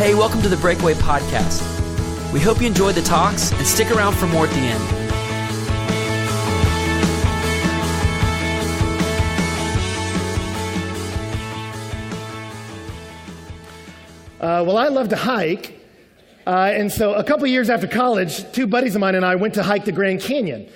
Hey, welcome to the Breakaway Podcast. We hope you enjoyed the talks and stick around for more at the end. Well, I love to hike, and so a couple of years after college, two buddies of mine and I went to hike the Grand Canyon.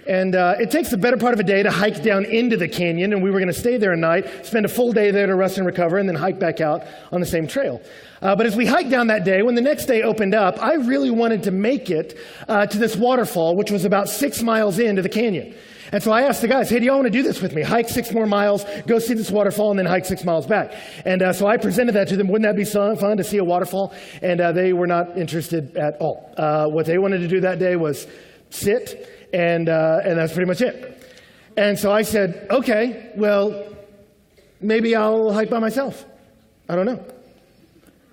And it takes the better part of a day to hike down into the canyon, and we were going to stay there a night, spend a full day there to rest and recover, and then hike back out on the same trail. But as we hiked down that day, when the next day opened up, I really wanted to make it to this waterfall, which was about 6 miles into the canyon. And so I asked the guys, hey, do y'all want to do this with me? Hike 6 more miles, go see this waterfall, and then hike 6 miles back. And so I presented that to them. Wouldn't that be fun to see a waterfall? And they were not interested at all. What they wanted to do that day was sit, and that's pretty much it. And so I said, okay, well, maybe I'll hike by myself. I don't know.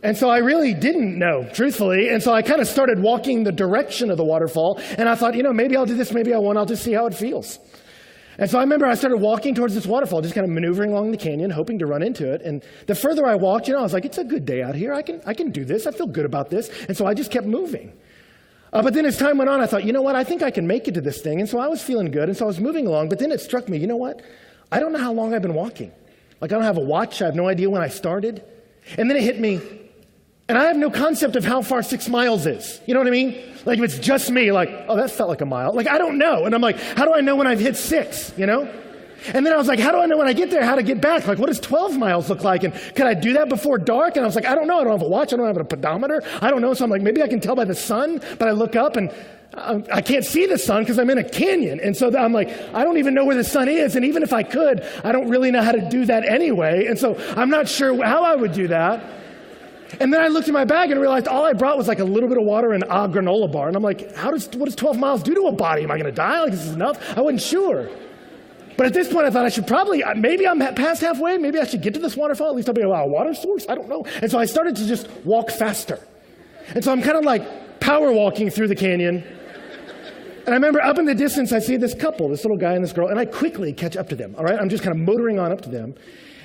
And so I really didn't know, truthfully. And so I kind of started walking the direction of the waterfall. And I thought, maybe I'll do this, maybe I won't. I'll just see how it feels. And so I remember I started walking towards this waterfall, just kind of maneuvering along the canyon, hoping to run into it. And the further I walked, I was like, it's a good day out here. I can do this. I feel good about this. And so I just kept moving. But then as time went on, I thought, I think I can make it to this thing. And so I was feeling good. And so I was moving along. But then it struck me, I don't know how long I've been walking. I don't have a watch. I have no idea when I started. And then it hit me. And I have no concept of how far 6 miles is. You know what I mean? Like if it's just me, oh, that felt like a mile. I don't know. And I'm like, how do I know when I've hit 6, And then I was like, how do I know when I get there how to get back? What does 12 miles look like? And can I do that before dark? And I was like, I don't know. I don't have a watch. I don't have a pedometer. I don't know. So I'm like, maybe I can tell by the sun. But I look up and I can't see the sun because I'm in a canyon. And so I'm like, I don't even know where the sun is. And even if I could, I don't really know how to do that anyway. And so I'm not sure how I would do that. And then I looked in my bag and realized all I brought was a little bit of water and a granola bar. And I'm like, what does 12 miles do to a body? Am I going to die? This is enough? I wasn't sure. But at this point, I thought I should maybe I'm past halfway. Maybe I should get to this waterfall. At least I'll be a water source. I don't know. And so I started to just walk faster. And so I'm kind of power walking through the canyon. And I remember up in the distance, I see this couple, this little guy and this girl, and I quickly catch up to them. All right, I'm just kind of motoring on up to them.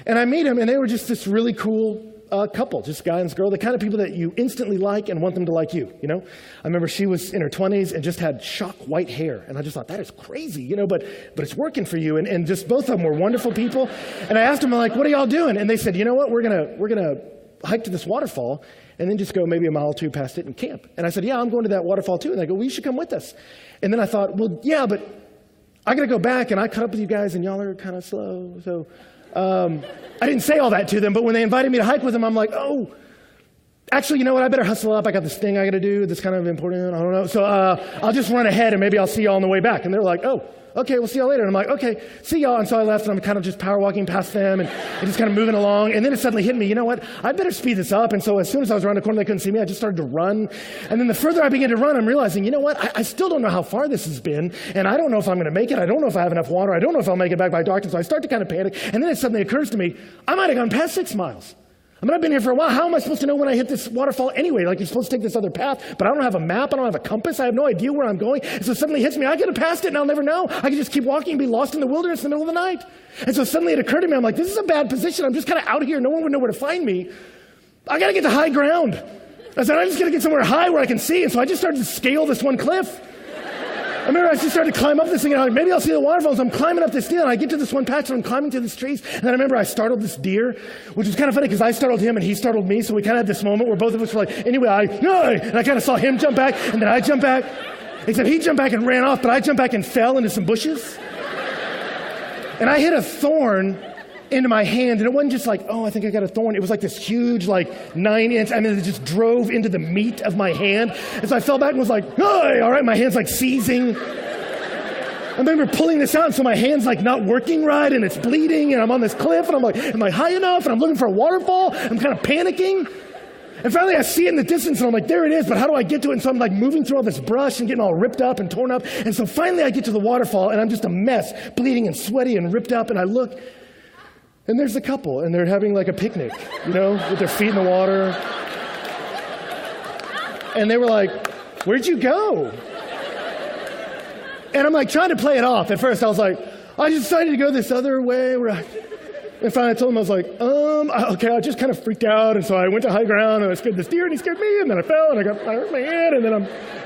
And I meet them, and they were just this really cool couple, just a guy and this girl, the kind of people that you instantly like and want them to like you, I remember she was in her 20s and just had shock white hair. And I just thought, that is crazy, but it's working for you. And just both of them were wonderful people. And I asked them, what are y'all doing? And they said, what, we're gonna hike to this waterfall and then just go maybe a mile or two past it and camp. And I said, yeah, I'm going to that waterfall too. And they go, well, you should come with us. And then I thought, well, yeah, but I gotta go back and I caught up with you guys and y'all are kind of slow. So I didn't say all that to them, but when they invited me to hike with them, I'm like, oh, actually, I better hustle up. I got this thing I got to do that's kind of important. I don't know. So I'll just run ahead and maybe I'll see y'all on the way back. And they're like, oh, okay, we'll see y'all later. And I'm like, okay, see y'all. And so I left and I'm kind of just power walking past them and just kind of moving along. And then it suddenly hit me, I better speed this up. And so as soon as I was around the corner, they couldn't see me. I just started to run. And then the further I began to run, I'm realizing, I still don't know how far this has been. And I don't know if I'm going to make it. I don't know if I have enough water. I don't know if I'll make it back by dark. And so I start to kind of panic. And then it suddenly occurs to me, I might have gone past 6 miles. I've been here for a while. How am I supposed to know when I hit this waterfall anyway? You're supposed to take this other path, but I don't have a map. I don't have a compass. I have no idea where I'm going. And so suddenly it hits me. I could have passed it and I'll never know. I could just keep walking and be lost in the wilderness in the middle of the night. And so suddenly it occurred to me, I'm like, this is a bad position. I'm just kind of out here. No one would know where to find me. I got to get to high ground. I said, I just got to get somewhere high where I can see. And so I just started to scale this one cliff. I remember I just started to climb up this thing, and I'm like, maybe I'll see the waterfalls. I'm climbing up this deal, and I get to this one patch, and I'm climbing through these trees. And then I remember I startled this deer, which was kind of funny because I startled him, and he startled me. So we kind of had this moment where both of us were like, anyway, and I kind of saw him jump back, and then I jumped back. Except he jumped back and ran off, but I jumped back and fell into some bushes. And I hit a thorn into my hand, and it wasn't just I think I got a thorn. It was this huge 9-inch, it just drove into the meat of my hand. And so I fell back and was like, hey, all right, my hand's seizing. I remember pulling this out, and so my hand's not working right, and it's bleeding, and I'm on this cliff, and I'm like, am I high enough? And I'm looking for a waterfall. I'm kind of panicking. And finally I see it in the distance, and I'm like, there it is, but how do I get to it? And so I'm moving through all this brush and getting all ripped up and torn up. And so finally I get to the waterfall, and I'm just a mess, bleeding and sweaty and ripped up, and I look, and there's a couple, and they're having a picnic, with their feet in the water. And they were like, where'd you go? And I'm trying to play it off. At first I was like, I just decided to go this other way. And finally I told them, I was like, I just kind of freaked out, and so I went to high ground, and I scared this deer, and he scared me, and then I fell, and I hurt my head, and then I'm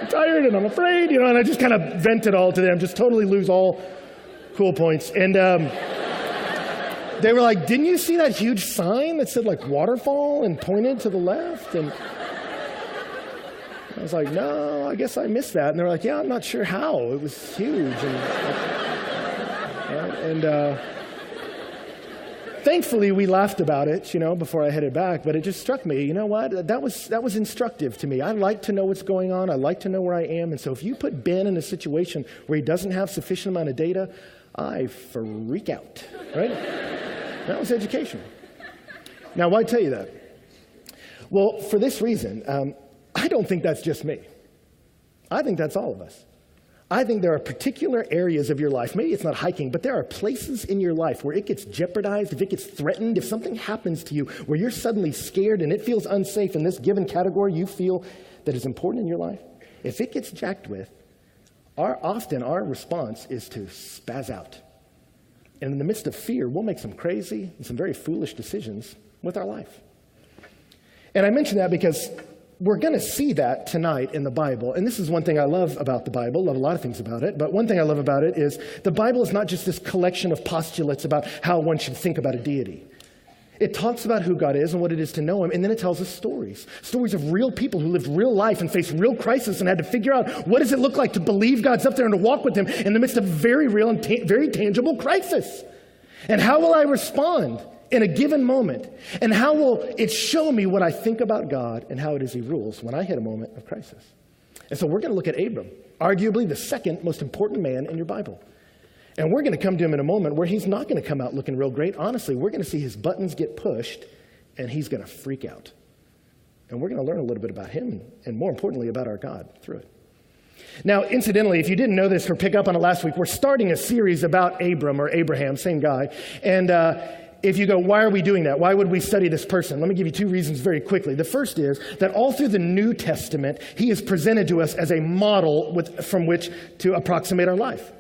tired, and I'm afraid, and I just kind of vent it all to them, just totally lose all cool points. And they were like, didn't you see that huge sign that said, like, waterfall and pointed to the left? And I was like, no, I guess I missed that. And they were like, yeah, I'm not sure how. It was huge. And thankfully, we laughed about it, before I headed back. But it just struck me, you know what? That was instructive to me. I like to know what's going on. I like to know where I am. And so if you put Ben in a situation where he doesn't have sufficient amount of data, I freak out, right? That was education. Now, why tell you that? Well, for this reason, I don't think that's just me. I think that's all of us. I think there are particular areas of your life, maybe it's not hiking, but there are places in your life where it gets jeopardized, if it gets threatened, if something happens to you where you're suddenly scared and it feels unsafe in this given category you feel that is important in your life. If it gets jacked with, often our response is to spaz out. And in the midst of fear, we'll make some crazy and some very foolish decisions with our life. And I mention that because we're going to see that tonight in the Bible. And this is one thing I love about the Bible, love a lot of things about it. But one thing I love about it is the Bible is not just this collection of postulates about how one should think about a deity. It talks about who God is and what it is to know him, and then it tells us stories. Stories of real people who lived real life and faced real crisis and had to figure out what does it look like to believe God's up there and to walk with him in the midst of very real and very tangible crisis. And how will I respond in a given moment? And how will it show me what I think about God and how it is he rules when I hit a moment of crisis? And so we're going to look at Abram, arguably the second most important man in your Bible. And we're going to come to him in a moment where he's not going to come out looking real great. Honestly, we're going to see his buttons get pushed, and he's going to freak out. And we're going to learn a little bit about him, and more importantly, about our God through it. Now, incidentally, if you didn't know this or pick up on it last week, we're starting a series about Abram or Abraham, same guy. And if you go, why are we doing that? Why would we study this person? Let me give you two reasons very quickly. The first is that all through the New Testament, he is presented to us as a model from which to approximate our life.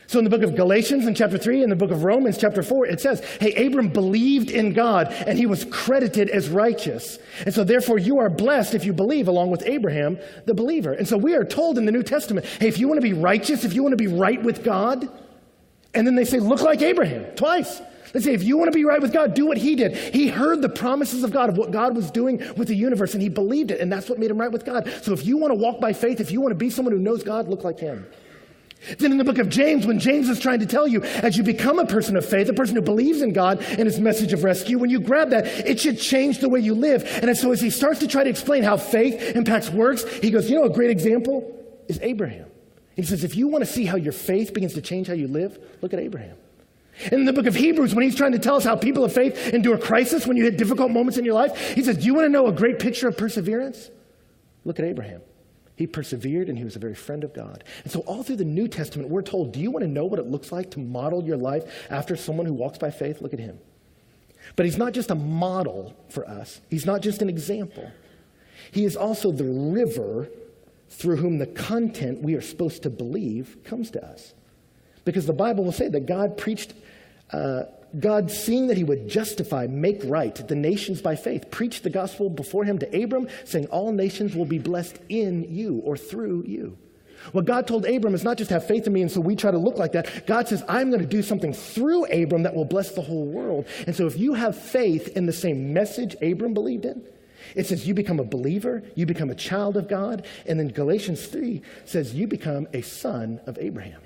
So in the book of Galatians in chapter 3, in the book of Romans chapter 4, it says, hey, Abram believed in God and he was credited as righteous. And so therefore you are blessed if you believe along with Abraham, the believer. And so we are told in the New Testament, hey, if you want to be righteous, if you want to be right with God, and then they say, look like Abraham, twice. They say, if you want to be right with God, do what he did. He heard the promises of God, of what God was doing with the universe, and he believed it, and that's what made him right with God. So if you want to walk by faith, if you want to be someone who knows God, look like him. Then in the book of James, when James is trying to tell you, as you become a person of faith, a person who believes in God and his message of rescue, when you grab that, it should change the way you live. And so as he starts to try to explain how faith impacts works, he goes, a great example is Abraham. He says, if you want to see how your faith begins to change how you live, look at Abraham. And in the book of Hebrews, when he's trying to tell us how people of faith endure crisis when you hit difficult moments in your life, he says, do you want to know a great picture of perseverance? Look at Abraham. He persevered, and he was a very friend of God. And so all through the New Testament, we're told, do you want to know what it looks like to model your life after someone who walks by faith? Look at him. But he's not just a model for us. He's not just an example. He is also the river through whom the content we are supposed to believe comes to us. Because the Bible will say that God, seeing that he would justify, make right the nations by faith, preached the gospel before him to Abram, saying all nations will be blessed in you or through you. What God told Abram is not just have faith in me, and so we try to look like that. God says, I'm going to do something through Abram that will bless the whole world. And so if you have faith in the same message Abram believed in, it says you become a believer, you become a child of God, and then Galatians 3 says you become a son of Abraham.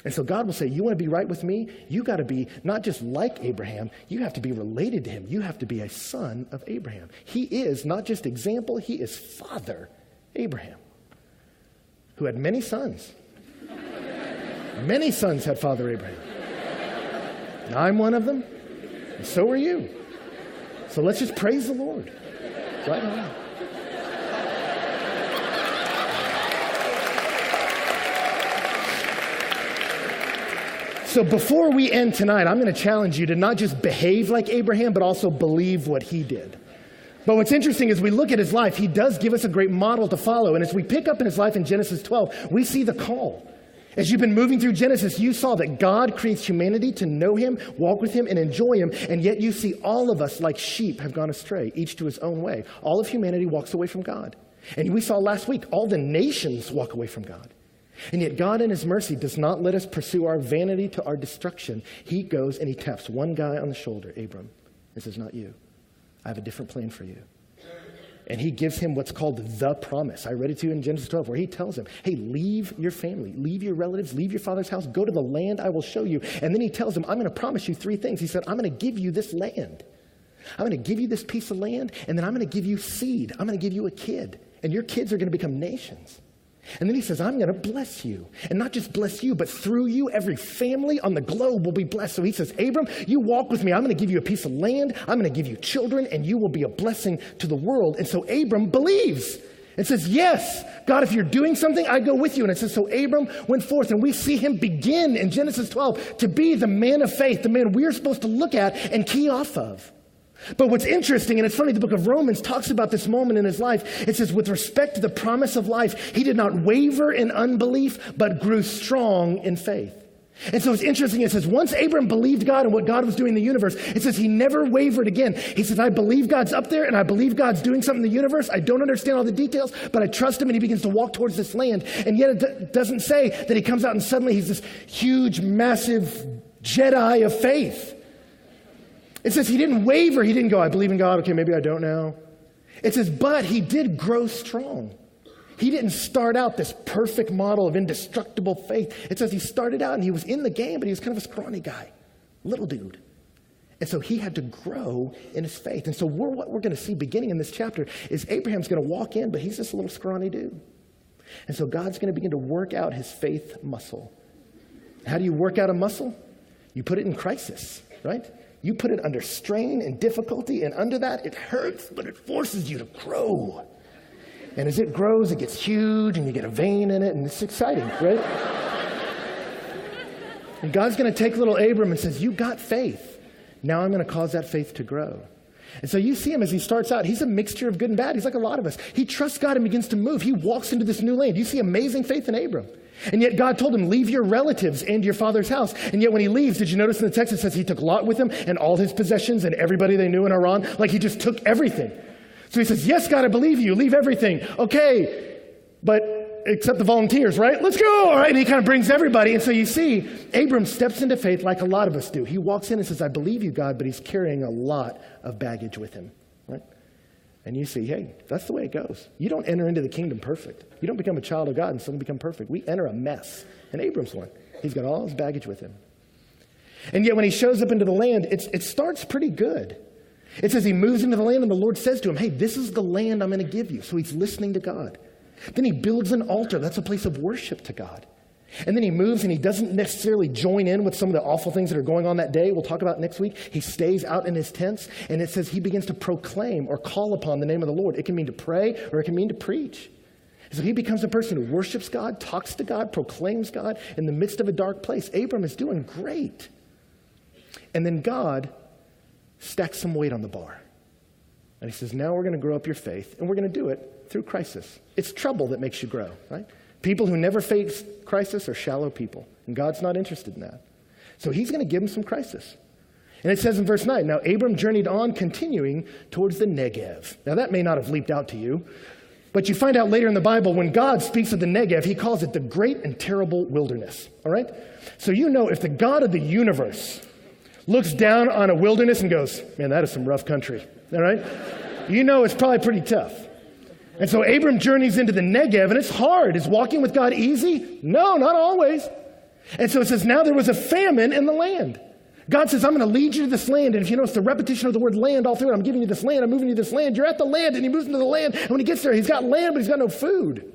And so God will say, you want to be right with me? You got to be not just like Abraham, you have to be related to him. You have to be a son of Abraham. He is not just example, he is Father Abraham, who had many sons. Many sons had Father Abraham. And I'm one of them, and so are you. So let's just praise the Lord. Right on. So before we end tonight, I'm going to challenge you to not just behave like Abraham, but also believe what he did. But what's interesting is we look at his life, he does give us a great model to follow. And as we pick up in his life in Genesis 12, we see the call. As you've been moving through Genesis, you saw that God creates humanity to know him, walk with him, and enjoy him, and yet you see all of us like sheep have gone astray, each to his own way. All of humanity walks away from God. And we saw last week, all the nations walk away from God. And yet God in his mercy does not let us pursue our vanity to our destruction. He goes and he taps one guy on the shoulder, Abram. This is not you. I have a different plan for you. And he gives him what's called the promise. I read it to you in Genesis 12, where he tells him, hey, leave your family, leave your relatives, leave your father's house, go to the land I will show you. And then he tells him, I'm going to promise you three things. He said, I'm going to give you this land. I'm going to give you this piece of land, and then I'm going to give you seed. I'm going to give you a kid, and your kids are going to become nations. And then he says, I'm going to bless you. And not just bless you, but through you, every family on the globe will be blessed. So he says, Abram, you walk with me. I'm going to give you a piece of land. I'm going to give you children, and you will be a blessing to the world. And so Abram believes and says, yes, God, if you're doing something, I go with you. And it says, so Abram went forth, and we see him begin in Genesis 12 to be the man of faith, the man we're supposed to look at and key off of. But what's interesting, and it's funny, the book of Romans talks about this moment in his life. It says, with respect to the promise of life, he did not waver in unbelief, but grew strong in faith. And so it's interesting. It says, once Abram believed God and what God was doing in the universe, it says he never wavered again. He says, I believe God's up there, and I believe God's doing something in the universe. I don't understand all the details, but I trust him, and he begins to walk towards this land. And yet it doesn't say that he comes out and suddenly he's this huge, massive Jedi of faith. It says he didn't waver. He didn't go, I believe in God. Okay, maybe I don't now. It says, but he did grow strong. He didn't start out this perfect model of indestructible faith. It says he started out and he was in the game, but he was kind of a scrawny guy, little dude. And so he had to grow in his faith. And so what we're going to see beginning in this chapter is Abraham's going to walk in, but he's just a little scrawny dude. And so God's going to begin to work out his faith muscle. How do you work out a muscle? You put it in crisis, right? You put it under strain and difficulty, and under that, it hurts, but it forces you to grow. And as it grows, it gets huge, and you get a vein in it, and it's exciting, right? And God's going to take little Abram and says, you got faith. Now I'm going to cause that faith to grow. And so you see him as he starts out. He's a mixture of good and bad. He's like a lot of us. He trusts God and begins to move. He walks into this new land. You see amazing faith in Abram. And yet God told him, leave your relatives and your father's house. And yet when he leaves, did you notice in the text it says he took Lot with him and all his possessions and everybody they knew in Haran? Like he just took everything. So he says, yes, God, I believe you. Leave everything. Okay, but except the volunteers, right? Let's go. All right, and he kind of brings everybody. And so you see, Abram steps into faith like a lot of us do. He walks in and says, I believe you, God, but he's carrying a lot of baggage with him, right? And you see, hey, that's the way it goes. You don't enter into the kingdom perfect. You don't become a child of God and suddenly become perfect. We enter a mess. And Abram's one. He's got all his baggage with him. And yet when he shows up into the land, it starts pretty good. It says he moves into the land and the Lord says to him, hey, this is the land I'm going to give you. So he's listening to God. Then he builds an altar. That's a place of worship to God. And then he moves and he doesn't necessarily join in with some of the awful things that are going on that day. We'll talk about next week. He stays out in his tents, and it says he begins to proclaim or call upon the name of the Lord. It can mean to pray or it can mean to preach. So he becomes a person who worships God, talks to God, proclaims God in the midst of a dark place. Abram is doing great. And then God stacks some weight on the bar. And he says, now we're going to grow up your faith, and we're going to do it through crisis. It's trouble that makes you grow, right? People who never face crisis are shallow people, and God's not interested in that. So he's going to give him some crisis. And it says in verse 9, now Abram journeyed on, continuing towards the Negev. Now that may not have leaped out to you, but you find out later in the Bible, when God speaks of the Negev, he calls it the great and terrible wilderness, all right? So you know if the God of the universe looks down on a wilderness and goes, man, that is some rough country, all right? You know it's probably pretty tough. And so Abram journeys into the Negev, and it's hard. Is walking with God easy? No, not always. And so it says, now there was a famine in the land. God says, I'm going to lead you to this land. And if you notice the repetition of the word land all through it, I'm giving you this land, I'm moving you to this land. You're at the land, and he moves into the land. And when he gets there, he's got land, but he's got no food.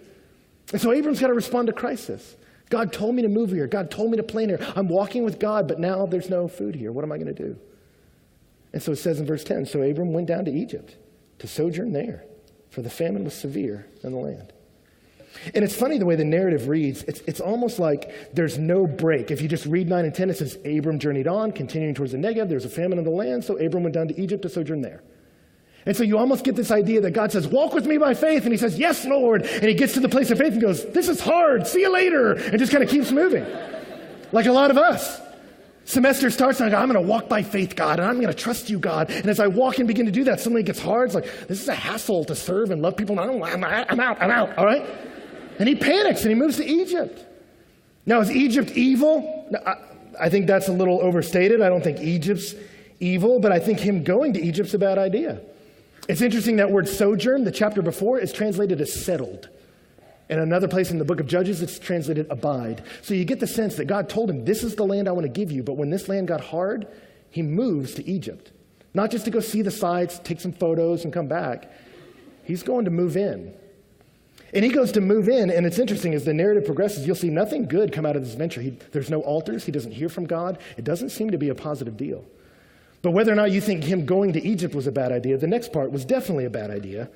And so Abram's got to respond to crisis. God told me to move here. God told me to plant here. I'm walking with God, but now there's no food here. What am I going to do? And so it says in verse 10, so Abram went down to Egypt to sojourn there, for the famine was severe in the land. And it's funny the way the narrative reads. It's almost like there's no break. If you just read 9 and 10, it says, Abram journeyed on, continuing towards the Negev. There's a famine in the land, so Abram went down to Egypt to sojourn there. And so you almost get this idea that God says, walk with me by faith. And he says, yes, Lord. And he gets to the place of faith and goes, this is hard. See you later. And just kind of keeps moving. Like a lot of us. Semester starts and I go, I'm going to walk by faith, God, and I'm going to trust you, God. And as I walk and begin to do that, suddenly it gets hard. It's like, this is a hassle to serve and love people. I'm out, all right? And he panics and he moves to Egypt. Now, is Egypt evil? I think that's a little overstated. I don't think Egypt's evil, but I think him going to Egypt's a bad idea. It's interesting that word sojourn, the chapter before, is translated as settled. And another place in the book of Judges, it's translated abide. So you get the sense that God told him, this is the land I want to give you. But when this land got hard, he moves to Egypt. Not just to go see the sights, take some photos, and come back. He's going to move in. And he goes to move in, and it's interesting, as the narrative progresses, you'll see nothing good come out of this venture. There's no altars. He doesn't hear from God. It doesn't seem to be a positive deal. But whether or not you think him going to Egypt was a bad idea, the next part was definitely a bad idea.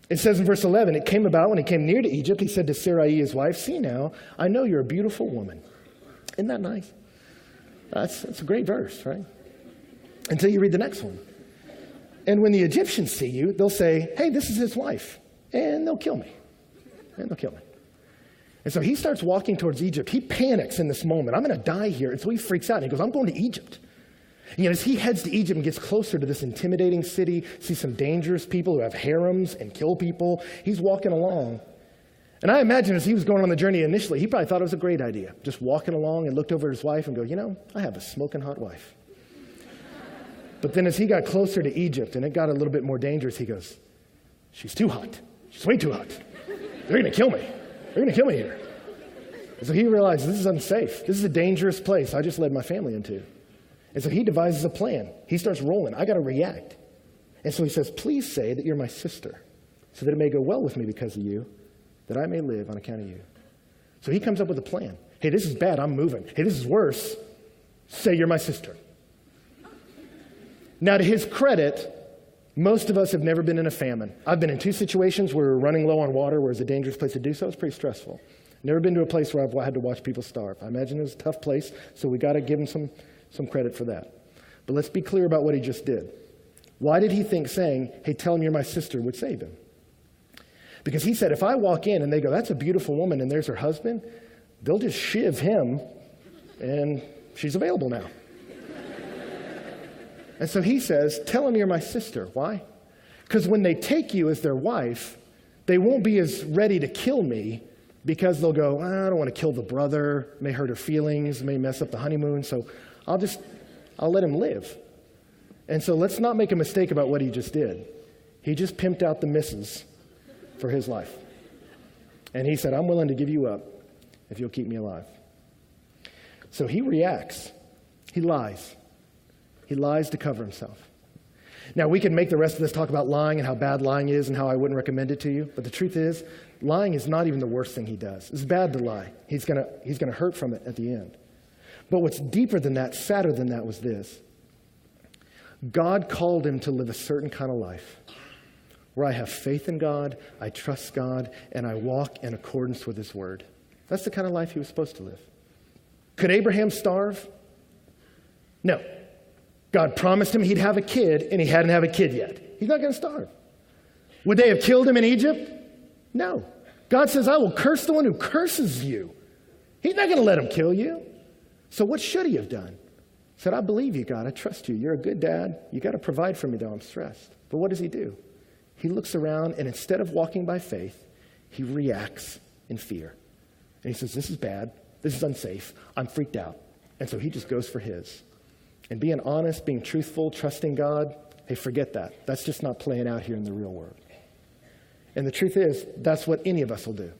It says in verse 11, it came about when he came near to Egypt, he said to Sarai, his wife, see now, I know you're a beautiful woman. Isn't that nice? That's a great verse, right? Until you read the next one. And when the Egyptians see you, they'll say, hey, this is his wife. And they'll kill me. And so he starts walking towards Egypt. He panics in this moment. I'm going to die here. And so he freaks out. And he goes, I'm going to Egypt. And as he heads to Egypt and gets closer to this intimidating city, sees some dangerous people who have harems and kill people, he's walking along. And I imagine as he was going on the journey initially, he probably thought it was a great idea. Just walking along and looked over at his wife and go, I have a smoking hot wife. But then as he got closer to Egypt and it got a little bit more dangerous, he goes, she's too hot. She's way too hot. They're going to kill me. They're going to kill me here. And so he realized this is unsafe. This is a dangerous place I just led my family into. And so he devises a plan. He starts rolling. I got to react. And so he says, please say that you're my sister, so that it may go well with me because of you, that I may live on account of you. So he comes up with a plan. Hey, this is bad. I'm moving. Hey, this is worse. Say you're my sister. Now, to his credit, most of us have never been in a famine. I've been in 2 situations where we're running low on water, where it's a dangerous place to do so. It's pretty stressful. Never been to a place where I've had to watch people starve. I imagine it was a tough place, so we got to give him some credit for that. But let's be clear about what he just did. Why did he think saying, hey, tell him you're my sister would save him? Because he said, if I walk in and they go, that's a beautiful woman and there's her husband, they'll just shiv him and she's available now. And so he says, tell him you're my sister. Why? Because when they take you as their wife, they won't be as ready to kill me because they'll go, I don't want to kill the brother, may hurt her feelings, may mess up the honeymoon, so I'll let him live. And so let's not make a mistake about what he just did. He just pimped out the missus for his life. And he said, I'm willing to give you up if you'll keep me alive. So he reacts. He lies. He lies to cover himself. Now, we can make the rest of this talk about lying and how bad lying is and how I wouldn't recommend it to you. But the truth is, lying is not even the worst thing he does. It's bad to lie. He's gonna hurt from it at the end. But what's deeper than that, sadder than that, was this. God called him to live a certain kind of life where I have faith in God, I trust God, and I walk in accordance with his word. That's the kind of life he was supposed to live. Could Abraham starve? No. God promised him he'd have a kid, and he hadn't had a kid yet. He's not going to starve. Would they have killed him in Egypt? No. God says, I will curse the one who curses you. He's not going to let him kill you. So what should he have done? He said, I believe you, God. I trust you. You're a good dad. You got to provide for me, though I'm stressed. But what does he do? He looks around, and instead of walking by faith, he reacts in fear. And he says, this is bad. This is unsafe. I'm freaked out. And so he just goes for his. And being honest, being truthful, trusting God, hey, forget that. That's just not playing out here in the real world. And the truth is, that's what any of us will do.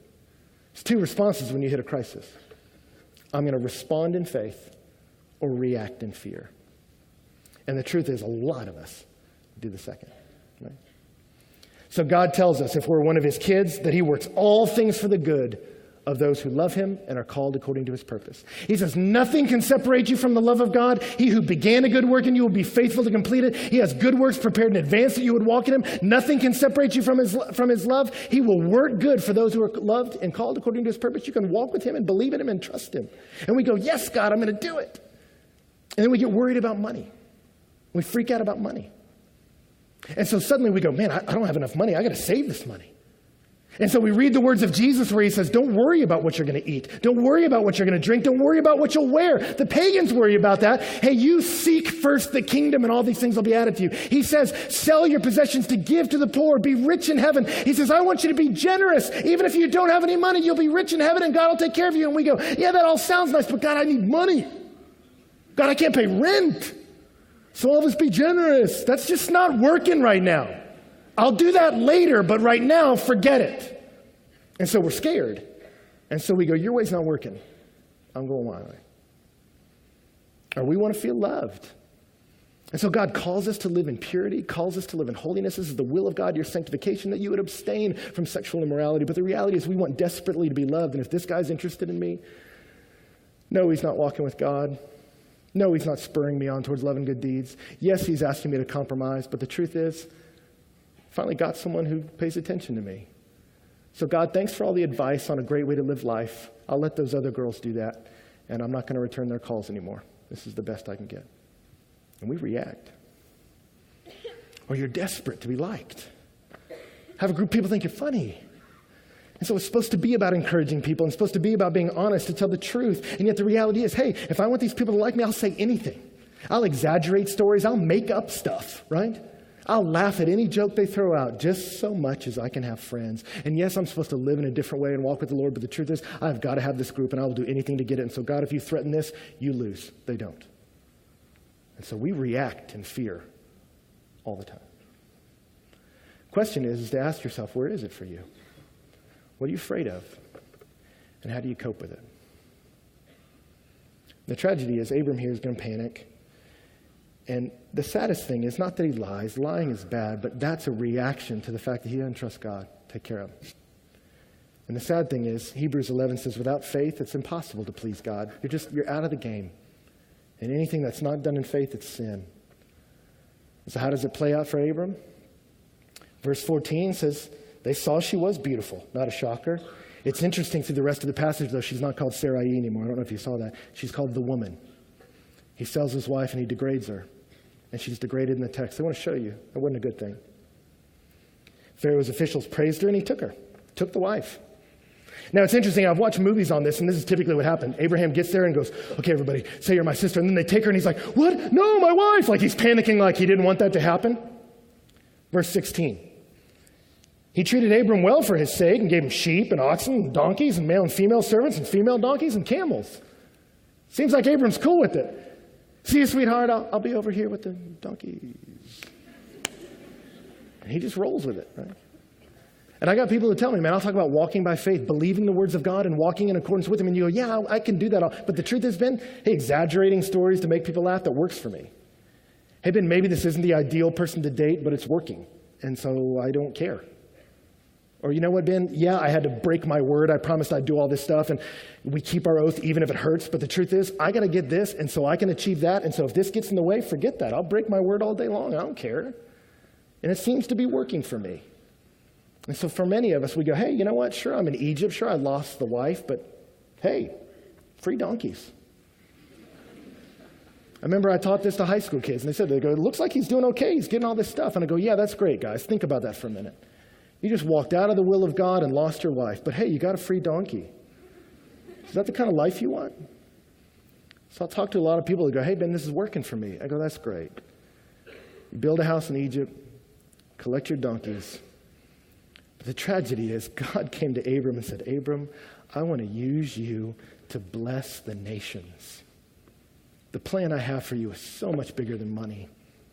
There's 2 responses when you hit a crisis. I'm going to respond in faith or react in fear. And the truth is, a lot of us do the second. Right? So God tells us, if we're one of his kids, that he works all things for the good of those who love him and are called according to his purpose. He says, nothing can separate you from the love of God. He who began a good work in you will be faithful to complete it. He has good works prepared in advance that you would walk in him. Nothing can separate you from his love. He will work good for those who are loved and called according to his purpose. You can walk with him and believe in him and trust him. And we go, yes, God, I'm going to do it. And then we get worried about money. We freak out about money. And so suddenly we go, man, I don't have enough money. I got to save this money. And so we read the words of Jesus where he says, don't worry about what you're going to eat. Don't worry about what you're going to drink. Don't worry about what you'll wear. The pagans worry about that. Hey, you seek first the kingdom and all these things will be added to you. He says, sell your possessions to give to the poor. Be rich in heaven. He says, I want you to be generous. Even if you don't have any money, you'll be rich in heaven and God will take care of you. And we go, yeah, that all sounds nice, but God, I need money. God, I can't pay rent. So all of us be generous. That's just not working right now. I'll do that later, but right now, forget it. And so we're scared. And so we go, your way's not working. I'm going my way. Or we want to feel loved. And so God calls us to live in purity, calls us to live in holiness. This is the will of God, your sanctification, that you would abstain from sexual immorality. But the reality is we want desperately to be loved. And if this guy's interested in me, no, he's not walking with God. No, he's not spurring me on towards love and good deeds. Yes, he's asking me to compromise. But the truth is, finally got someone who pays attention to me. So God, thanks for all the advice on a great way to live life. I'll let those other girls do that, and I'm not going to return their calls anymore. This is the best I can get. And we react. Or you're desperate to be liked. Have a group of people think you're funny. And so it's supposed to be about encouraging people and it's supposed to be about being honest to tell the truth. And yet the reality is, hey, if I want these people to like me, I'll say anything. I'll exaggerate stories. I'll make up stuff, right? I'll laugh at any joke they throw out just so much as I can have friends. And yes, I'm supposed to live in a different way and walk with the Lord, but the truth is I've got to have this group and I will do anything to get it. And so God, if you threaten this, you lose. They don't. And so we react in fear all the time. Question is to ask yourself, where is it for you? What are you afraid of? And how do you cope with it? The tragedy is Abram here is going to panic. And the saddest thing is not that he lies. Lying is bad, but that's a reaction to the fact that he doesn't trust God to take care of him. And the sad thing is, Hebrews 11 says, without faith, it's impossible to please God. You're out of the game. And anything that's not done in faith, it's sin. So how does it play out for Abram? Verse 14 says, they saw she was beautiful. Not a shocker. It's interesting through the rest of the passage, though, she's not called Sarai anymore. I don't know if you saw that. She's called the woman. He sells his wife and he degrades her. And she's degraded in the text. I want to show you. That wasn't a good thing. Pharaoh's officials praised her and he took her. Took the wife. Now, it's interesting. I've watched movies on this, and this is typically what happened. Abraham gets there and goes, okay, everybody, say you're my sister. And then they take her, and he's like, what? No, my wife. Like he's panicking like he didn't want that to happen. Verse 16. He treated Abram well for his sake and gave him sheep and oxen and donkeys and male and female servants and female donkeys and camels. Seems like Abram's cool with it. See you, sweetheart, I'll be over here with the donkeys. And he just rolls with it, right? And I got people who tell me, man, I'll talk about walking by faith, believing the words of God and walking in accordance with them. And you go, yeah, I can do that. But the truth has been, hey, exaggerating stories to make people laugh, that works for me. Hey, Ben, maybe this isn't the ideal person to date, but it's working. And so I don't care. Or you know what, Ben? Yeah, I had to break my word. I promised I'd do all this stuff, and we keep our oath even if it hurts. But the truth is, I got to get this, and so I can achieve that. And so if this gets in the way, forget that. I'll break my word all day long. I don't care. And it seems to be working for me. And so for many of us, we go, hey, you know what? Sure, I'm in Egypt. Sure, I lost the wife, but hey, free donkeys. I remember I taught this to high school kids, and they go, it looks like he's doing okay. He's getting all this stuff. And I go, yeah, that's great, guys. Think about that for a minute. You just walked out of the will of God and lost your wife. But hey, you got a free donkey. Is that the kind of life you want? So I'll talk to a lot of people who go, hey, Ben, this is working for me. I go, that's great. You build a house in Egypt, collect your donkeys. But the tragedy is God came to Abram and said, Abram, I want to use you to bless the nations. The plan I have for you is so much bigger than money.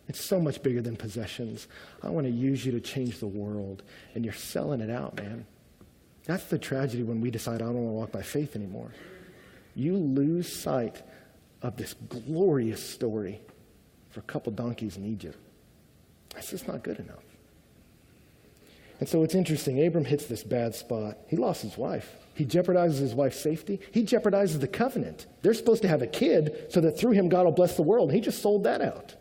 It's so much bigger than possessions. I want to use you to change the world. And you're selling it out, man. That's the tragedy when we decide I don't want to walk by faith anymore. You lose sight of this glorious story for a couple donkeys in Egypt. That's just not good enough. And so it's interesting. Abram hits this bad spot. He lost his wife. He jeopardizes his wife's safety. He jeopardizes the covenant. They're supposed to have a kid so that through him God will bless the world. And he just sold that out.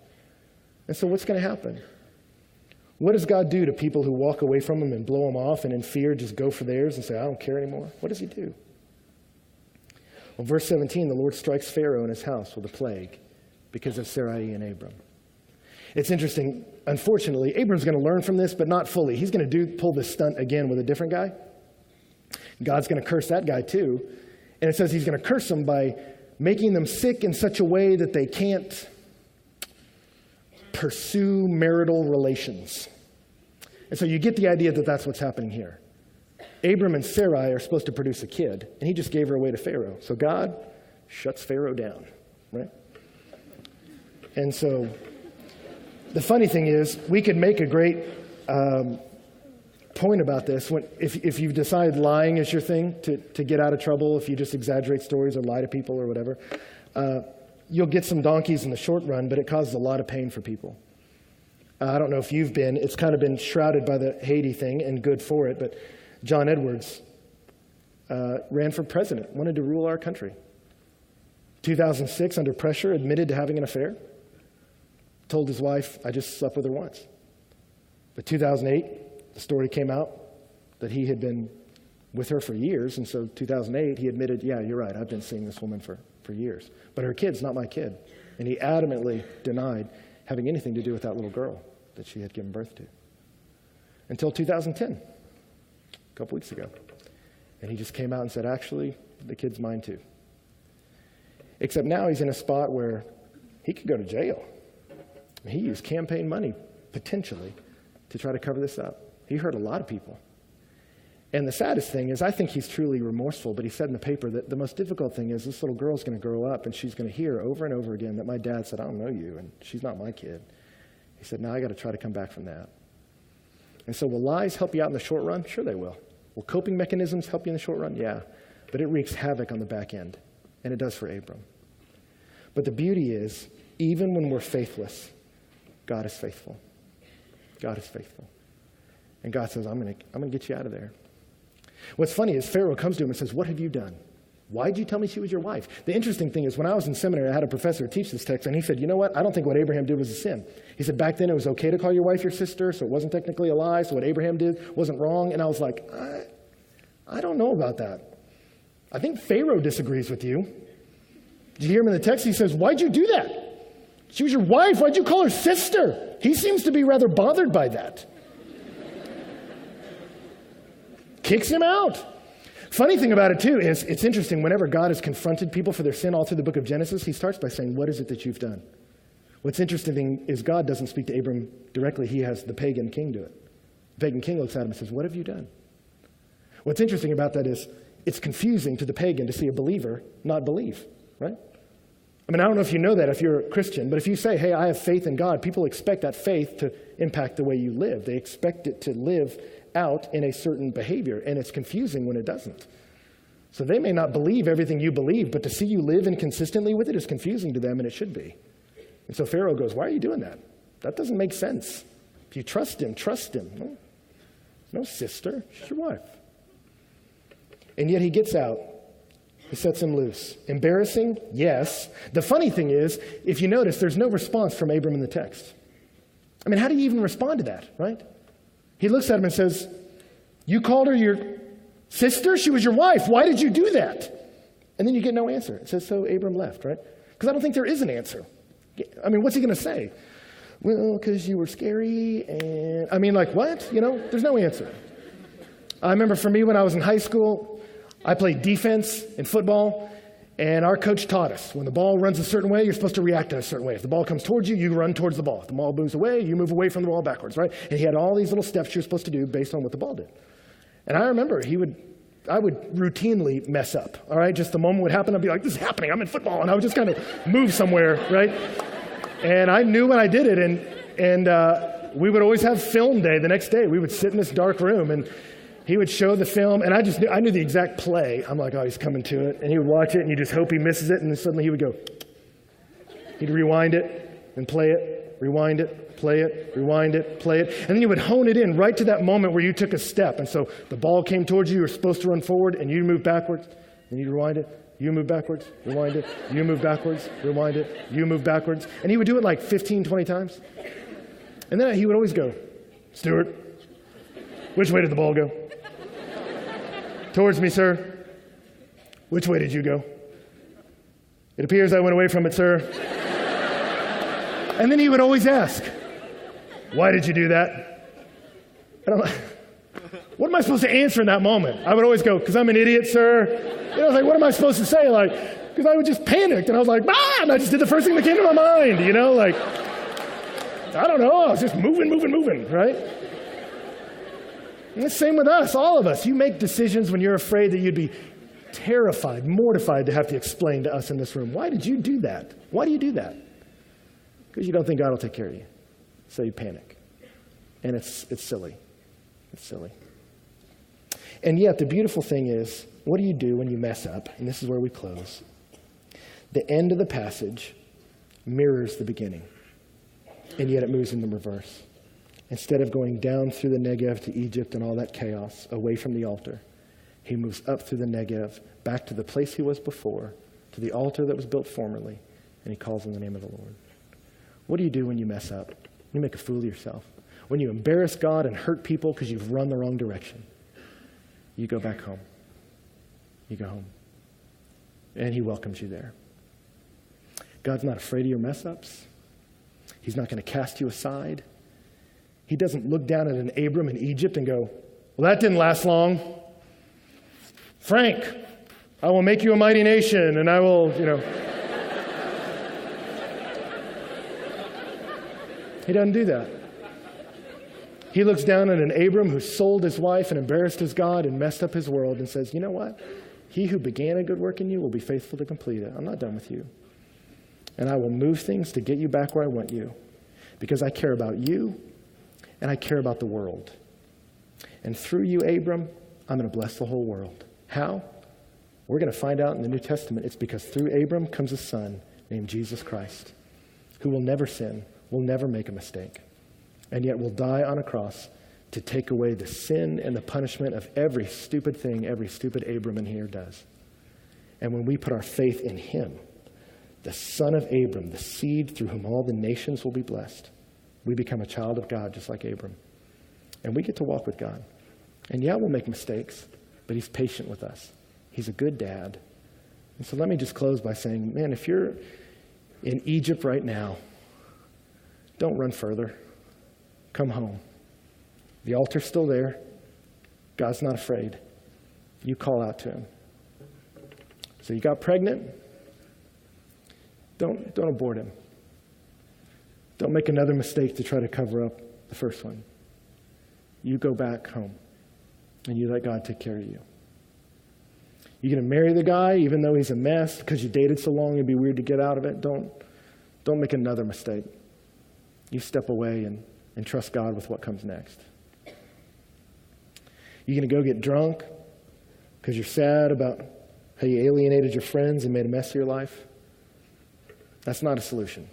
And so what's going to happen? What does God do to people who walk away from him and blow him off and in fear just go for theirs and say, I don't care anymore? What does he do? Well, verse 17, the Lord strikes Pharaoh and his house with a plague because of Sarai and Abram. It's interesting. Unfortunately, Abram's going to learn from this, but not fully. He's going to pull this stunt again with a different guy. God's going to curse that guy too. And it says he's going to curse them by making them sick in such a way that they can't pursue marital relations. And so you get the idea that that's what's happening here. Abram and Sarai are supposed to produce a kid, and he just gave her away to Pharaoh. So God shuts Pharaoh down, right? And so the funny thing is, we could make a great point about this. If you decide lying is your thing to get out of trouble, if you just exaggerate stories or lie to people or whatever, you'll get some donkeys in the short run, but it causes a lot of pain for people. I don't know if you've been, it's kind of been shrouded by the Haiti thing, and good for it, but John Edwards ran for president, wanted to rule our country. 2006, under pressure, admitted to having an affair. Told his wife, I just slept with her once. But 2008, the story came out that he had been with her for years, and so 2008, he admitted, yeah, you're right, I've been seeing this woman for years. But her kid's not my kid. And he adamantly denied having anything to do with that little girl that she had given birth to. Until 2010, a couple weeks ago. And he just came out and said, actually, the kid's mine too. Except now he's in a spot where he could go to jail. He used campaign money, potentially, to try to cover this up. He hurt a lot of people. And the saddest thing is, I think he's truly remorseful, but he said in the paper that the most difficult thing is this little girl's going to grow up and she's going to hear over and over again that my dad said, I don't know you, and she's not my kid. He said, now I got to try to come back from that. And so will lies help you out in the short run? Sure they will. Will coping mechanisms help you in the short run? Yeah. But it wreaks havoc on the back end, and it does for Abram. But the beauty is, even when we're faithless, God is faithful. God is faithful. And God says, I'm going to get you out of there. What's funny is Pharaoh comes to him and says, what have you done? Why did you tell me she was your wife? The interesting thing is, when I was in seminary, I had a professor teach this text, and he said, you know what? I don't think what Abraham did was a sin. He said, back then it was okay to call your wife your sister, so it wasn't technically a lie, so what Abraham did wasn't wrong. And I was like, I don't know about that. I think Pharaoh disagrees with you. Did you hear him in the text? He says, why'd you do that? She was your wife. Why'd you call her sister? He seems to be rather bothered by that. Kicks him out. Funny thing about it, too, is it's interesting. Whenever God has confronted people for their sin all through the book of Genesis, he starts by saying, what is it that you've done? What's interesting is God doesn't speak to Abram directly. He has the pagan king do it. The pagan king looks at him and says, what have you done? What's interesting about that is it's confusing to the pagan to see a believer not believe, right? I mean, I don't know if you know that if you're a Christian, but if you say, hey, I have faith in God, people expect that faith to impact the way you live. They expect it to live out in a certain behavior, and it's confusing when it doesn't. So they may not believe everything you believe, but to see you live inconsistently with it is confusing to them, and it should be. And so Pharaoh goes, why are you doing that? That doesn't make sense. If you trust him, trust him. No sister, she's your wife. And yet he gets out. He sets him loose. Embarrassing? Yes. The funny thing is, if you notice, there's no response from Abram in the text. I mean, how do you even respond to that, right? He looks at him and says, you called her your sister? She was your wife. Why did you do that? And then you get no answer. It says, so Abram left, right? Because I don't think there is an answer. I mean, what's he going to say? Well, because you were scary and... I mean, like, what? You know, there's no answer. I remember for me when I was in high school, I played defense in football, and our coach taught us, when the ball runs a certain way, you're supposed to react in a certain way. If the ball comes towards you, you run towards the ball. If the ball moves away, you move away from the ball backwards, right? And he had all these little steps you're supposed to do based on what the ball did. And I remember I would routinely mess up, all right? Just the moment would happen, I'd be like, this is happening, I'm in football. And I would just kind of move somewhere, right? And I knew when I did it, and we would always have film day the next day. We would sit in this dark room, and he would show the film, and I knew the exact play. I'm like, oh, he's coming to it. And he would watch it, and you just hope he misses it, and then suddenly he would go. He'd rewind it, and play it, rewind it, play it, rewind it, play it. And then you would hone it in right to that moment where you took a step. And so the ball came towards you, you were supposed to run forward, and you move backwards, and you rewind it. You move backwards, rewind it. You move backwards, rewind it. You move backwards. And he would do it like 15, 20 times. And then he would always go, Stuart, which way did the ball go? Towards me, sir. Which way did you go? It appears I went away from it, sir. And then he would always ask, why did you do that? And I'm like, what am I supposed to answer in that moment? I would always go, because I'm an idiot, sir. You know, like, what am I supposed to say? Like, because I would just panicked, and I was like, and I just did the first thing that came to my mind, you know, like, I don't know, I was just moving, right? And the same with us, all of us. You make decisions when you're afraid that you'd be terrified, mortified to have to explain to us in this room. Why did you do that? Why do you do that? Because you don't think God will take care of you. So you panic. And it's silly. It's silly. And yet the beautiful thing is, what do you do when you mess up? And this is where we close. The end of the passage mirrors the beginning. And yet it moves in the reverse. Instead of going down through the Negev to Egypt and all that chaos, away from the altar, he moves up through the Negev, back to the place he was before, to the altar that was built formerly, and he calls on the name of the Lord. What do you do when you mess up? You make a fool of yourself. When you embarrass God and hurt people because you've run the wrong direction, you go back home. You go home. And he welcomes you there. God's not afraid of your mess-ups. He's not going to cast you aside. He doesn't look down at an Abram in Egypt and go, well, that didn't last long. Frank, I will make you a mighty nation, and I will, He doesn't do that. He looks down at an Abram who sold his wife and embarrassed his God and messed up his world and says, you know what? He who began a good work in you will be faithful to complete it. I'm not done with you. And I will move things to get you back where I want you because I care about you and I care about the world. And through you, Abram, I'm going to bless the whole world. How? We're going to find out in the New Testament. It's because through Abram comes a son named Jesus Christ who will never sin, will never make a mistake, and yet will die on a cross to take away the sin and the punishment of every stupid thing every stupid Abram in here does. And when we put our faith in him, the son of Abram, the seed through whom all the nations will be blessed, we become a child of God just like Abram. And we get to walk with God. And yeah, we'll make mistakes, but he's patient with us. He's a good dad. And so let me just close by saying, man, if you're in Egypt right now, don't run further. Come home. The altar's still there. God's not afraid. You call out to him. So you got pregnant? Don't abort him. Don't make another mistake to try to cover up the first one. You go back home and you let God take care of you. You're going to marry the guy even though he's a mess because you dated so long it'd be weird to get out of it. Don't make another mistake. You step away and trust God with what comes next. You're going to go get drunk because you're sad about how you alienated your friends and made a mess of your life. That's not a solution.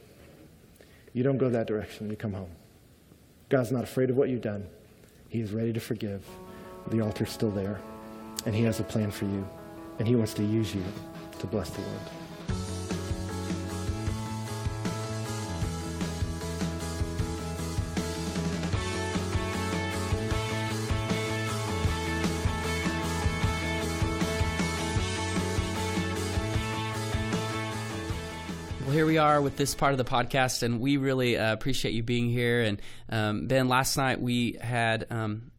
You don't go that direction. You come home. God's not afraid of what you've done. He is ready to forgive. The altar's still there, and he has a plan for you, and he wants to use you to bless the world. Well, here we are with this part of the podcast, and we really appreciate you being here. And Ben, last night we had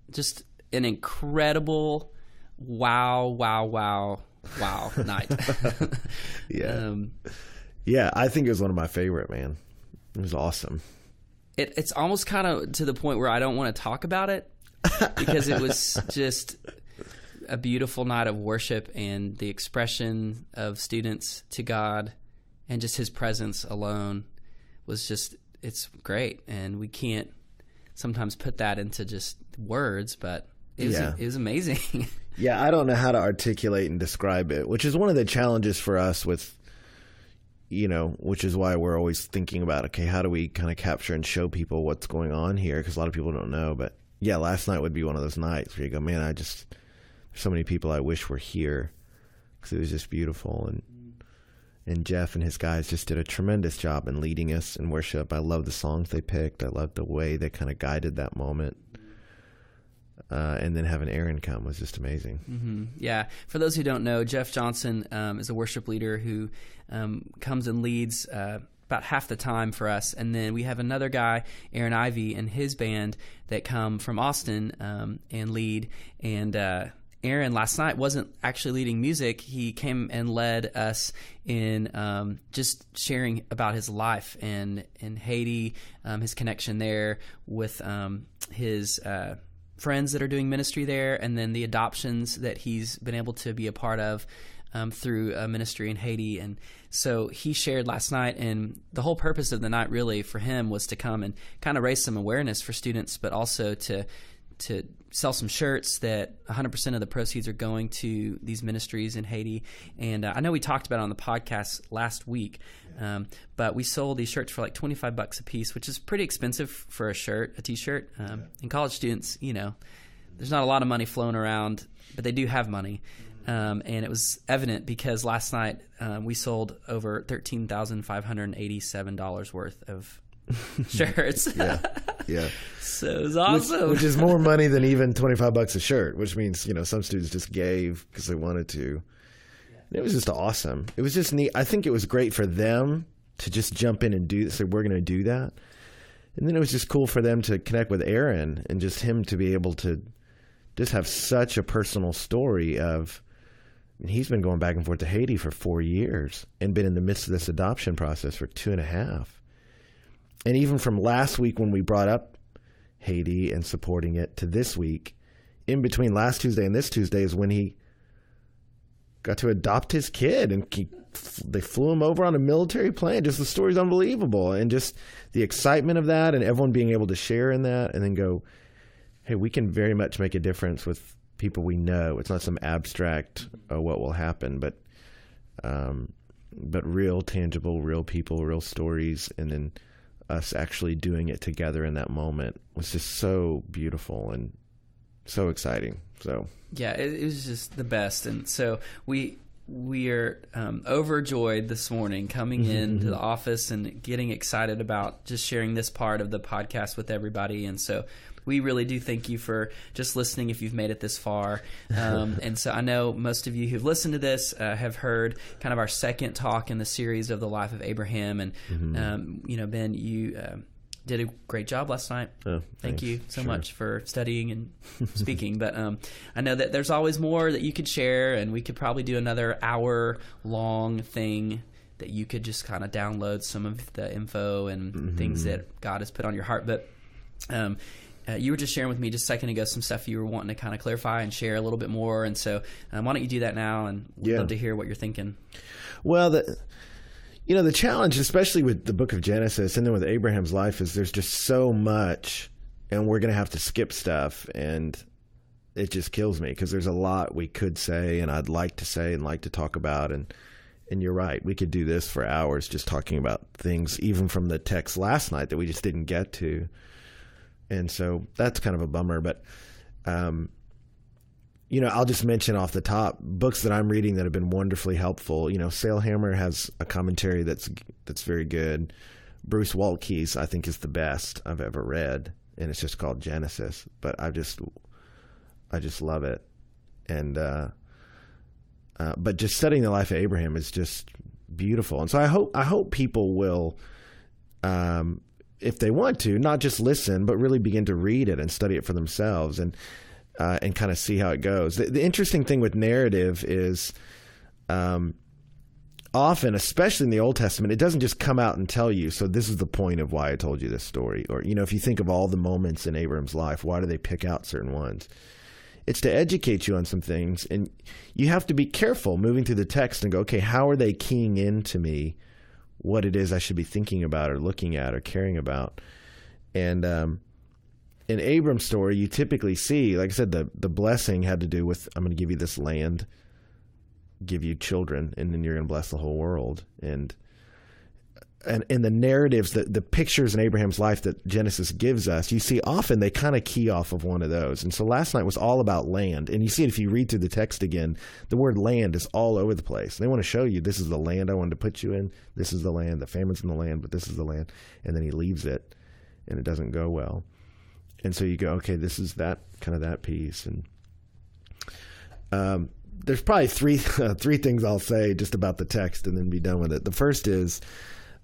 just an incredible wow night. Yeah. Yeah, I think it was one of my favorite, man. It was awesome. It's almost kind of to the point where I don't want to talk about it because it was just a beautiful night of worship and the expression of students to God. And just his presence alone was just, it's great. And we can't sometimes put that into just words, but it was amazing. Yeah, I don't know how to articulate and describe it, which is one of the challenges for us with, which is why we're always thinking about, okay, how do we kind of capture and show people what's going on here? Because a lot of people don't know. But yeah, last night would be one of those nights where you go, man, there's so many people I wish were here because it was just beautiful. And Jeff and his guys just did a tremendous job in leading us in worship. I love the songs they picked. I love the way they kind of guided that moment. And then having Aaron come was just amazing. Mm-hmm. Yeah. For those who don't know, Jeff Johnson is a worship leader who comes and leads about half the time for us. And then we have another guy, Aaron Ivey, and his band that come from Austin and lead. And Aaron last night wasn't actually leading music. He came and led us in just sharing about his life and in Haiti, his connection there with his friends that are doing ministry there, and then the adoptions that he's been able to be a part of through ministry in Haiti. And so he shared last night, and the whole purpose of the night really for him was to come and kind of raise some awareness for students, but also to sell some shirts that 100% of the proceeds are going to these ministries in Haiti. And I know we talked about it on the podcast last week, but we sold these shirts for like $25 a piece, which is pretty expensive for a t-shirt. And college students, there's not a lot of money flowing around, but they do have money. And it was evident because last night we sold over $13,587 worth of shirts. Yeah. So it was awesome. Which is more money than even $25 a shirt, which means, some students just gave because they wanted to. It was just awesome. It was just neat. I think it was great for them to just jump in and say, we're going to do that. And then it was just cool for them to connect with Aaron and just him to be able to just have such a personal story of, he's been going back and forth to Haiti for 4 years and been in the midst of this adoption process for 2.5. And even from last week when we brought up Haiti and supporting it to this week, in between last Tuesday and this Tuesday is when he got to adopt his kid, and they flew him over on a military plane. Just the story's unbelievable, and just the excitement of that and everyone being able to share in that and then go, hey, we can very much make a difference with people we know. It's not some abstract what will happen, but real, tangible, real people, real stories, and then us actually doing it together in that moment was just so beautiful and so exciting. So yeah, it was just the best. And so we are overjoyed this morning coming into the office and getting excited about just sharing this part of the podcast with everybody. And so we really do thank you for just listening if you've made it this far. And so I know most of you who've listened to this have heard kind of our second talk in the series of the life of Abraham. And, Ben, you did a great job last night. Oh, thank you so much for studying and speaking. But I know that there's always more that you could share, and we could probably do another hour-long thing that you could just kind of download some of the info and things that God has put on your heart. But you were just sharing with me just a second ago some stuff you were wanting to kind of clarify and share a little bit more. And so why don't you do that now, and we'd love to hear what you're thinking. Well, the challenge, especially with the book of Genesis and then with Abraham's life, is there's just so much, and we're going to have to skip stuff. And it just kills me because there's a lot we could say and I'd like to say and like to talk about. And you're right. We could do this for hours just talking about things, even from the text last night that we just didn't get to. And so that's kind of a bummer, but, I'll just mention off the top books that I'm reading that have been wonderfully helpful. Sailhammer has a commentary that's very good. Bruce Waltke's, I think, is the best I've ever read, and it's just called Genesis, but I just love it. And, but just studying the life of Abraham is just beautiful. And so I hope people will, if they want to, not just listen, but really begin to read it and study it for themselves and kind of see how it goes. The interesting thing with narrative is often, especially in the Old Testament, it doesn't just come out and tell you, so this is the point of why I told you this story. Or, if you think of all the moments in Abram's life, why do they pick out certain ones? It's to educate you on some things, and you have to be careful moving through the text and go, okay, how are they keying into me what it is I should be thinking about or looking at or caring about? And in Abram's story, you typically see, like I said, the blessing had to do with, I'm going to give you this land, give you children, and then you're going to bless the whole world. And the narratives, the pictures in Abraham's life that Genesis gives us, you see often they kind of key off of one of those. And so last night was all about land. And you see it if you read through the text again, the word land is all over the place. They want to show you, this is the land I wanted to put you in. This is the land. The famine's in the land, but this is the land. And then he leaves it, and it doesn't go well. And so you go, okay, this is that kind of that piece. And there's probably three things I'll say just about the text and then be done with it. The first is,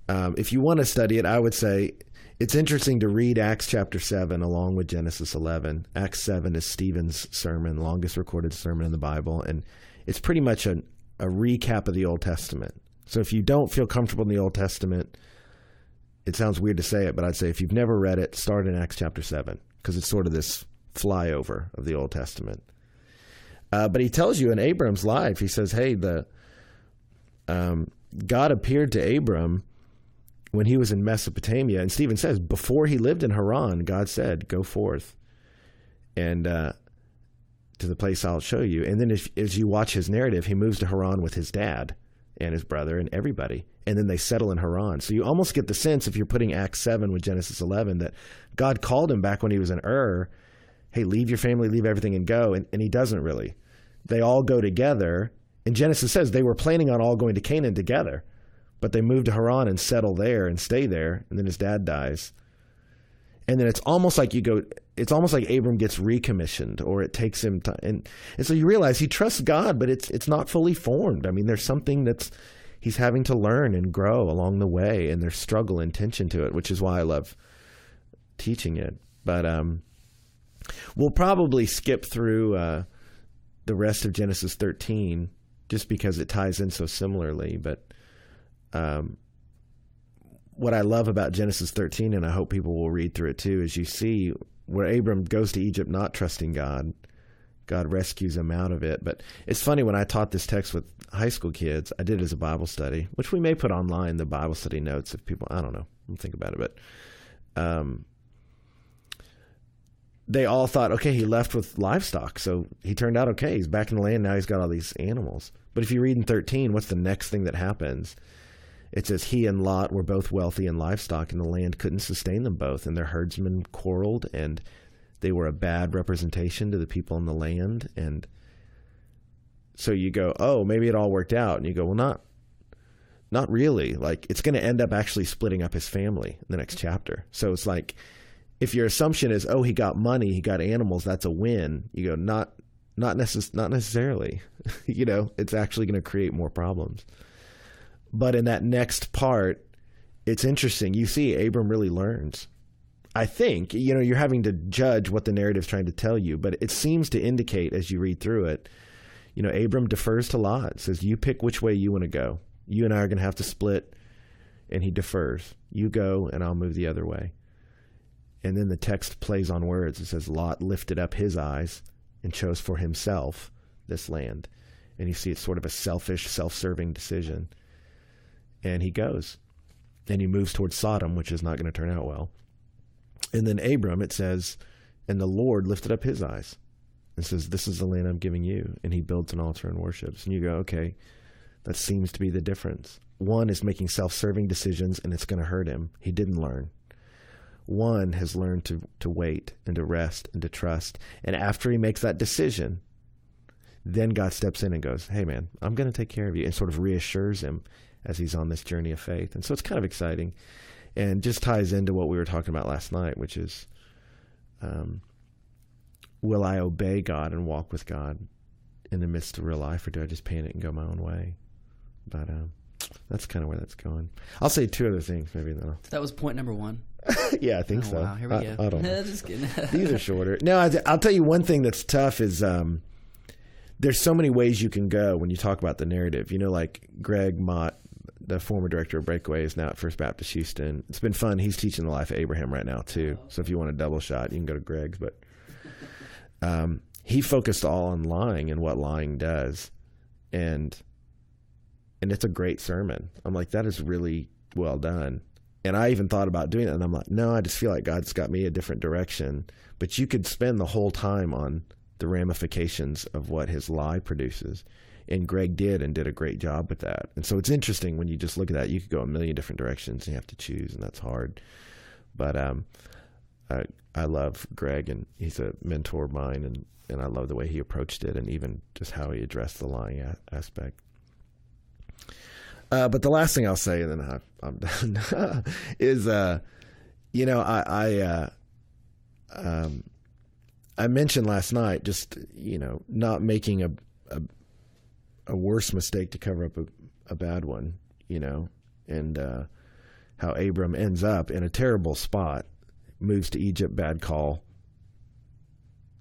if you want to study it, I would say it's interesting to read Acts chapter 7 along with Genesis 11. Acts 7 is Stephen's sermon, longest recorded sermon in the Bible, and it's pretty much a recap of the Old Testament. So if you don't feel comfortable in the Old Testament, it sounds weird to say it, but I'd say if you've never read it, start in Acts chapter 7, because it's sort of this flyover of the Old Testament. But he tells you in Abram's life, he says, hey, God appeared to Abram when he was in Mesopotamia. And Stephen says, before he lived in Haran, God said, go forth and to the place I'll show you. And then as you watch his narrative, he moves to Haran with his dad and his brother and everybody. And then they settle in Haran. So you almost get the sense, if you're putting Acts 7 with Genesis 11, that God called him back when he was in Ur, hey, leave your family, leave everything and go. And he doesn't really. They all go together. And Genesis says they were planning on all going to Canaan together, but they moved to Haran and settle there and stay there. And then his dad dies. And then it's almost like Abram gets recommissioned, or it takes him time. And so you realize he trusts God, but it's not fully formed. I mean, there's something he's having to learn and grow along the way, and there's struggle and tension to it, which is why I love teaching it. But we'll probably skip through the rest of Genesis 13 just because it ties in so similarly. But what I love about Genesis 13, and I hope people will read through it too, is you see where Abram goes to Egypt not trusting God. God rescues him out of it. But it's funny, when I taught this text with high school kids, I did it as a Bible study, which we may put online, the Bible study notes, if people, I don't know, think about it. But they all thought, okay, he left with livestock, so he turned out okay. He's back in the land, now he's got all these animals. But if you read in 13, what's the next thing that happens? It says he and Lot were both wealthy in livestock, and the land couldn't sustain them both, and their herdsmen quarreled, and they were a bad representation to the people in the land. And so you go, oh, maybe it all worked out. And you go, well, not really. Like, it's going to end up actually splitting up his family in the next chapter. So it's like, if your assumption is, oh, he got money, he got animals, that's a win, you go, not necessarily. It's actually going to create more problems. But in that next part, it's interesting. You see, Abram really learns. I think, you're having to judge what the narrative's trying to tell you, but it seems to indicate as you read through it, Abram defers to Lot, says, you pick which way you want to go. You and I are going to have to split, and he defers. You go, and I'll move the other way. And then the text plays on words. It says, Lot lifted up his eyes and chose for himself this land. And you see it's sort of a selfish, self-serving decision. And he goes. And he moves towards Sodom, which is not going to turn out well. And then Abram, it says, and the Lord lifted up his eyes and says, this is the land I'm giving you. And he builds an altar and worships. And you go, okay, that seems to be the difference. One is making self-serving decisions, and it's going to hurt him. He didn't learn. One has learned to wait and to rest and to trust. And after he makes that decision, then God steps in and goes, hey, man, I'm going to take care of you, and sort of reassures him as he's on this journey of faith. And so it's kind of exciting and just ties into what we were talking about last night, which is, will I obey God and walk with God in the midst of real life, or do I just panic and go my own way? But that's kind of where that's going. I'll say two other things maybe. That was point number one. Yeah, I think so. Wow, here we go. I don't know. Just kidding. These are shorter. No, I'll tell you one thing that's tough is there's so many ways you can go when you talk about the narrative. Like Greg Mott, the former director of Breakaway, is now at First Baptist Houston. It's been fun. He's teaching the life of Abraham right now too. So if you want a double shot, you can go to Greg's. But he focused all on lying and what lying does, and it's a great sermon. I'm like, that is really well done. And I even thought about doing it, and I'm like, no, I just feel like God's got me a different direction. But you could spend the whole time on the ramifications of what his lie produces. And Greg did, and did a great job with that. And so it's interesting when you just look at that. You could go a million different directions, and you have to choose, and that's hard. But I love Greg, and he's a mentor of mine, and I love the way he approached it, and even just how he addressed the lying aspect. But the last thing I'll say, and then I'm done, is, I mentioned last night just, not making a worse mistake to cover up a bad one, and how Abram ends up in a terrible spot, moves to Egypt, bad call,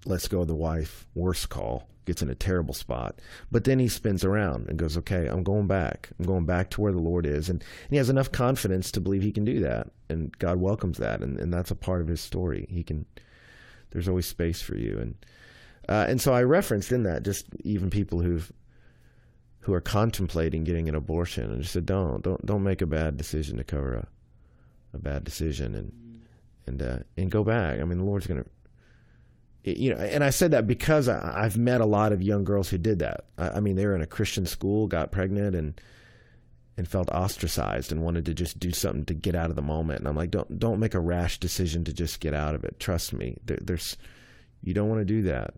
lets go of the wife, worse call, gets in a terrible spot. But then he spins around and goes, okay, I'm going back. I'm going back to where the Lord is. And he has enough confidence to believe he can do that. And God welcomes that. And that's a part of his story. There's always space for you. And so I referenced in that just even people who are contemplating getting an abortion, and just said, don't make a bad decision to cover a bad decision, and go back. I mean, the Lord's going to, and I said that because I've met a lot of young girls who did that. I mean, they were in a Christian school, got pregnant, and felt ostracized and wanted to just do something to get out of the moment. And I'm like, don't make a rash decision to just get out of it. Trust me, you don't want to do that.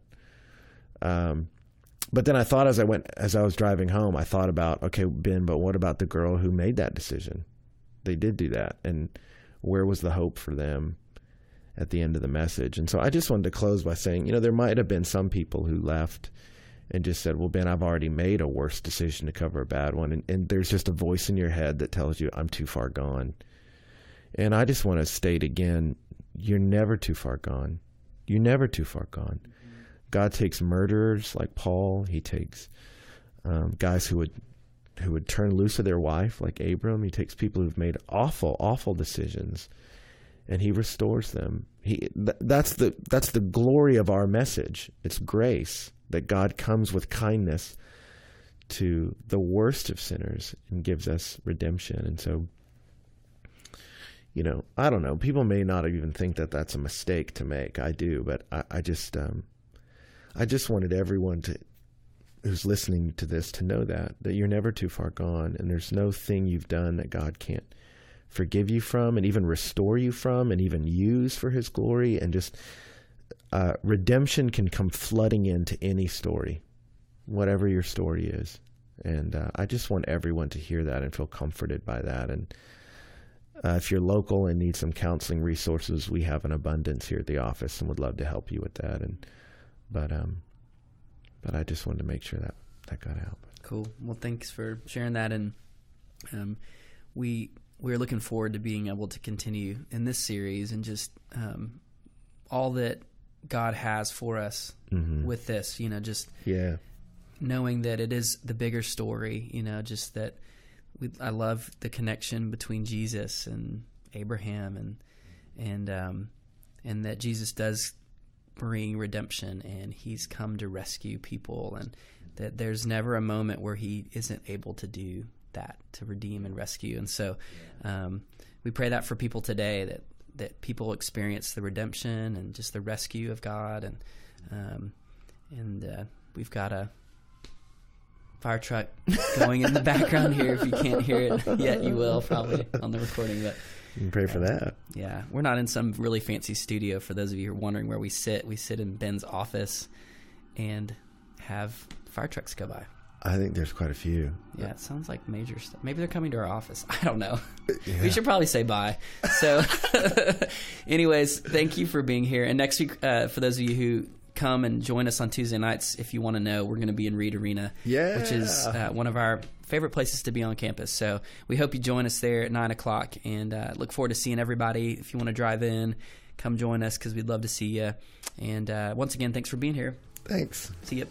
But then I thought as I was driving home, I thought about, okay, Ben, but what about the girl who made that decision? They did do that. And where was the hope for them at the end of the message? And so I just wanted to close by saying, there might have been some people who left and just said, well, Ben, I've already made a worse decision to cover a bad one. And there's just a voice in your head that tells you, I'm too far gone. And I just want to state again, you're never too far gone. You're never too far gone. God takes murderers like Paul. He takes guys who would turn loose of their wife like Abram. He takes people who've made awful, awful decisions, and he restores them. That's the glory of our message. It's grace, that God comes with kindness to the worst of sinners and gives us redemption. And so, I don't know. People may not even think that that's a mistake to make. I do, but I just wanted everyone who's listening to this to know that you're never too far gone, and there's no thing you've done that God can't forgive you from and even restore you from and even use for his glory. And just redemption can come flooding into any story, whatever your story is. And I just want everyone to hear that and feel comforted by that. And if you're local and need some counseling resources, we have an abundance here at the office and would love to help you with that. But I just wanted to make sure that got out. Cool. Well, thanks for sharing that. And we're looking forward to being able to continue in this series and just all that God has for us with this, knowing that it is the bigger story, just that I love the connection between Jesus and Abraham and that Jesus does bring redemption, and he's come to rescue people, and that there's never a moment where he isn't able to do that, to redeem and rescue. And so we pray that for people today, that people experience the redemption and just the rescue of God. And we've got a fire truck going in the background here. If you can't hear it yet, you will probably on the recording, but you can pray for that. Yeah, we're not in some really fancy studio. For those of you who are wondering where we sit in Ben's office and have fire trucks go by. I think there's quite a few. Yeah, it sounds like major stuff. Maybe they're coming to our office. I don't know. Yeah. We should probably say bye. So anyways, thank you for being here. And next week, for those of you who come and join us on Tuesday nights, if you want to know, we're going to be in Reed Arena, which is one of our favorite places to be on campus. So we hope you join us there at 9:00, and look forward to seeing everybody. If you want to drive in, come join us because we'd love to see you. And once again, thanks for being here. Thanks. See you.